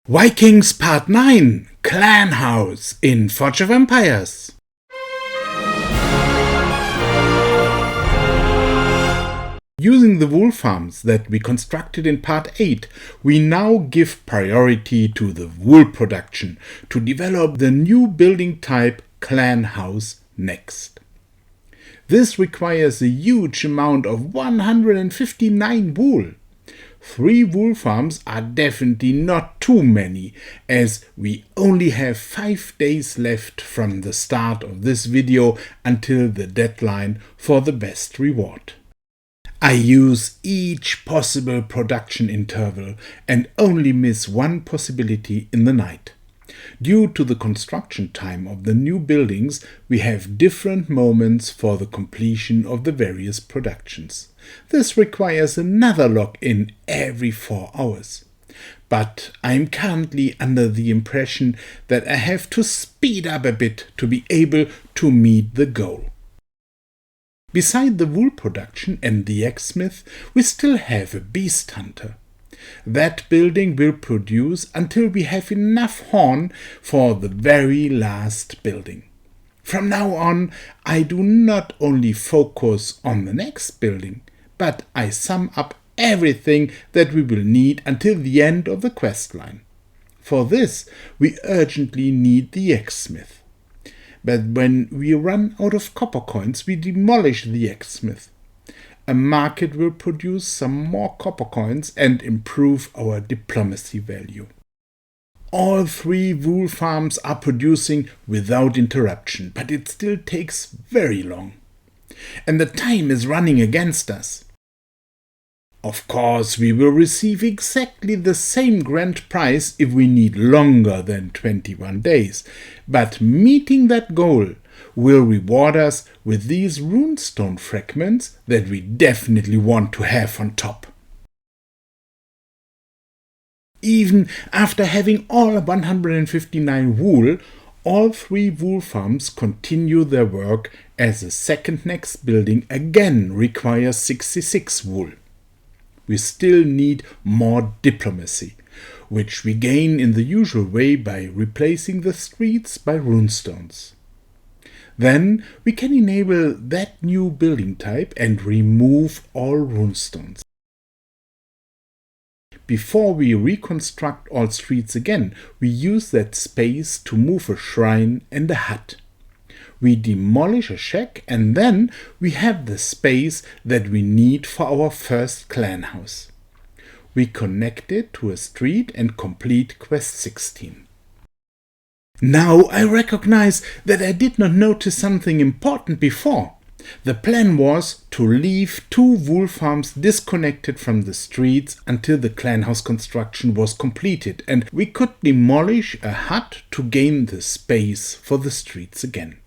Vikings Part 9 Clan House in Forge of Empires. Using the wool farms that we constructed in Part 8, we now give priority to the wool production to develop the new building type Clan House next. This requires a huge amount of 159 wool. 3 wool farms are definitely not too many, as we only have 5 days left from the start of this video until the deadline for the best reward. I use each possible production interval and only miss one possibility in the night. Due to the construction time of the new buildings, we have different moments for the completion of the various productions. This requires another log-in every 4 hours. But I am currently under the impression that I have to speed up a bit to be able to meet the goal. Beside the wool production and the axsmith, we still have a beast hunter. That building will produce until we have enough horn for the very last building. From now on, I do not only focus on the next building, but I sum up everything that we will need until the end of the quest line. For this, we urgently need the axsmith. But when we run out of copper coins, we demolish the axsmith. A market will produce some more copper coins and improve our diplomacy value. All 3 wool farms are producing without interruption, but it still takes very long. And the time is running against us. Of course, we will receive exactly the same grand prize if we need longer than 21 days, but meeting that goal will reward us with these runestone fragments that we definitely want to have on top. Even after having all 159 wool, all 3 wool farms continue their work, as the second next building again requires 66 wool. We still need more diplomacy, which we gain in the usual way by replacing the streets by runestones. Then we can enable that new building type and remove all runestones. Before we reconstruct all streets again, we use that space to move a shrine and a hut. We demolish a shack and then we have the space that we need for our first clan house. We connect it to a street and complete quest 16. Now I recognize that I did not notice something important before. The plan was to leave 2 wool farms disconnected from the streets until the clan house construction was completed, and we could demolish a hut to gain the space for the streets again.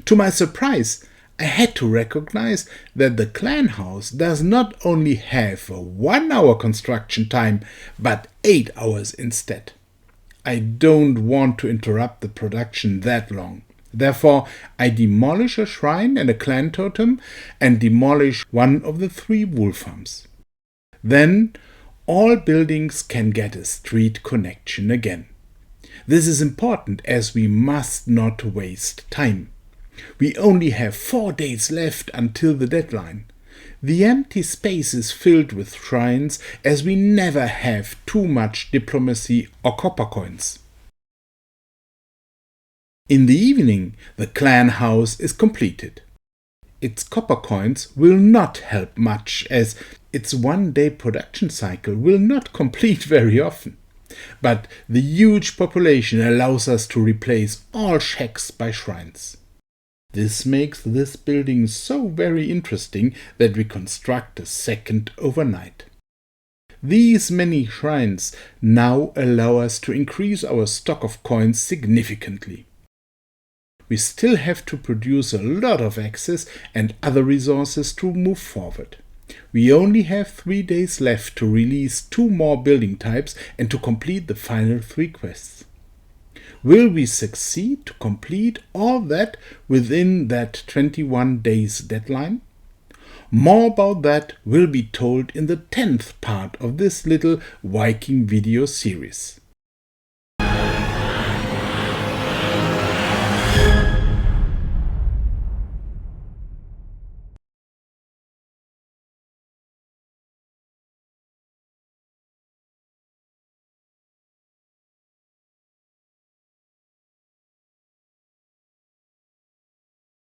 To my surprise, I had to recognize that the clan house does not only have a 1-hour construction time, but 8 hours instead. I don't want to interrupt the production that long. Therefore, I demolish a shrine and a clan totem and demolish one of the 3 wool farms. Then, all buildings can get a street connection again. This is important as we must not waste time. We only have 4 days left until the deadline. The empty space is filled with shrines, as we never have too much diplomacy or copper coins. In the evening, the clan house is completed. Its copper coins will not help much, as its 1-day production cycle will not complete very often. But the huge population allows us to replace all shacks by shrines. This makes this building so very interesting that we construct a second overnight. These many shrines now allow us to increase our stock of coins significantly. We still have to produce a lot of axes and other resources to move forward. We only have 3 days left to release 2 more building types and to complete the final 3 quests. Will we succeed to complete all that within that 21 days deadline? More about that will be told in the 10th part of this little Viking video series.